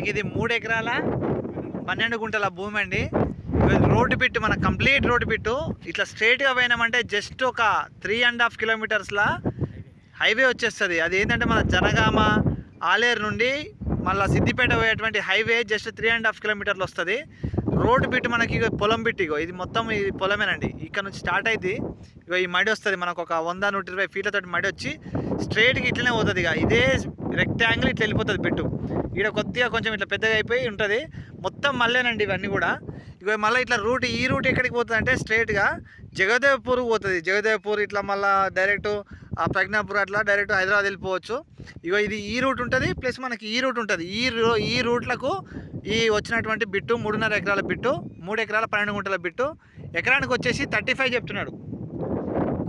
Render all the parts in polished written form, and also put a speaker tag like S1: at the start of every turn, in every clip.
S1: మనకి ఇది 3 ఎకరాల 12 గుంటల భూమి అండి. రోడ్డు బిట్టు మన కంప్లీట్ రోడ్డు బిట్టు ఇట్లా స్ట్రైట్గా పోయినామంటే జస్ట్ ఒక 3.5 కిలోమీటర్స్లా హైవే వచ్చేస్తుంది. అది ఏంటంటే మన జనగామ ఆలేరు నుండి మళ్ళీ సిద్దిపేట పోయేటువంటి హైవే జస్ట్ 3.5 కిలోమీటర్లు వస్తుంది. రోడ్డు బిట్టు మనకి పొలం బిట్టు ఇది మొత్తం ఇది పొలమేనండి. ఇక్కడ నుంచి స్టార్ట్ అయితే ఈ మడి వస్తుంది మనకు ఒక 100-120 ఫీట్లతో మడి వచ్చి స్ట్రైట్గా ఇట్లనే పోతుంది. ఇదే రెక్టాంగిల్ ఇట్లా వెళ్ళిపోతుంది బిట్టు. ఇక్కడ కొద్దిగా కొంచెం ఇట్లా పెద్దగా అయిపోయి ఉంటుంది. మొత్తం మళ్ళేనండి ఇవన్నీ కూడా. మళ్ళీ ఇట్లా ఈ రూట్ ఎక్కడికి పోతుంది అంటే స్ట్రైట్గా జగదేవ్పూర్ పోతుంది. జగదేవ్పూర్ ఇట్లా మళ్ళీ డైరెక్ట్ ప్రజ్ఞాపూర్ అట్లా డైరెక్ట్ హైదరాబాద్ వెళ్ళిపోవచ్చు. ఇది ఈ రూట్ ఉంటుంది ప్లస్ మనకి ఈ రూట్ ఉంటుంది. ఈ రూట్లకు ఈ వచ్చినటువంటి బిట్టు 3.5 ఎకరాల బిట్టు, 3 ఎకరాల 12 గుంటల బిట్టు. ఎకరానికి వచ్చేసి 35 చెప్తున్నాడు.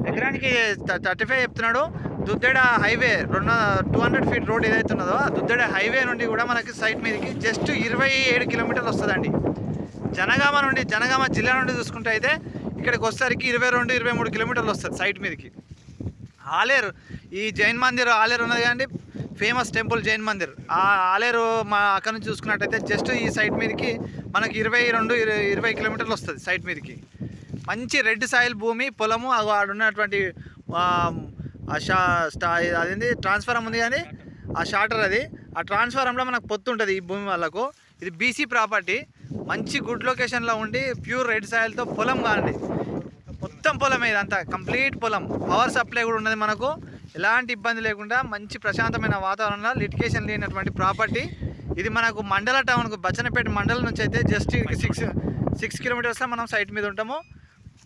S1: ఎకరానికి 35 చెప్తున్నాడు. దుద్దెడ హైవే 200 ఫీట్ రోడ్ ఏదైతే ఉన్నదో ఆ దుద్దెడ హైవే నుండి కూడా మనకి సైట్ మీదకి జస్ట్ 27 కిలోమీటర్లు వస్తుందండి. జనగామ జిల్లా నుండి చూసుకుంటే అయితే ఇక్కడికి వచ్చేసరికి 22-23 కిలోమీటర్లు వస్తుంది సైట్ మీదకి. ఆలేరు ఈ జైన్ మందిర్ ఆలేరు ఉన్నది కదండి, ఫేమస్ టెంపుల్ జైన్ మందిర్. ఆ ఆలేరు మా అక్కడ నుంచి చూసుకున్నట్టయితే జస్ట్ ఈ సైట్ మీదకి మనకి 22-20 కిలోమీటర్లు వస్తుంది సైట్ మీదకి. మంచి రెడ్ సాయిల్ భూమి పొలము. ఆడున్నటువంటి అదేంటి ట్రాన్స్ఫారం ఉంది కానీ ఆ షార్టర్ అది. ఆ ట్రాన్స్ఫారంలో మనకు పొత్తు ఉంటుంది ఈ భూమి వాళ్ళకు. ఇది బీసీ ప్రాపర్టీ, మంచి గుడ్ లొకేషన్లో ఉండి ప్యూర్ రెడ్ సాయిల్తో పొలం కాండి. మొత్తం పొలమే ఇదంతా, కంప్లీట్ పొలం. పవర్ సప్లై కూడా ఉన్నది మనకు. ఎలాంటి ఇబ్బంది లేకుండా మంచి ప్రశాంతమైన వాతావరణంలో లిటికేషన్ లేనటువంటి ప్రాపర్టీ ఇది. మనకు మండల టౌన్కు బచ్చనపేట మండలం నుంచి అయితే జస్ట్ 6 కిలోమీటర్స్లో మనం సైట్ మీద ఉంటాము.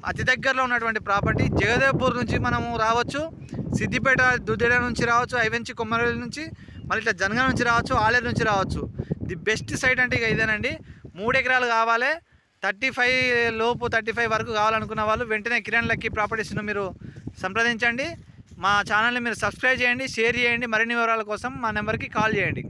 S1: అతి దగ్గరలో ఉన్నటువంటి ప్రాపర్టీ. జగదేవ్పూర్ నుంచి మనము రావచ్చు, సిద్దిపేట దుద్దెడ నుంచి రావచ్చు, ఐవెంచి కొమ్మరవెల్లి నుంచి, మళ్ళీ ఇట్లా జనగామ నుంచి రావచ్చు, ఆలేరు నుంచి రావచ్చు. ది బెస్ట్ సైట్ అంటే ఇదేనండి. 3 ఎకరాలు కావాలి, 35 వరకు కావాలనుకున్న వాళ్ళు వెంటనే కిరణ్ లక్కీ ప్రాపర్టీస్ను మీరు సంప్రదించండి. మా ఛానల్ని మీరు సబ్స్క్రైబ్ చేయండి, షేర్ చేయండి. మరిన్ని వివరాల కోసం మా నెంబర్కి కాల్ చేయండి.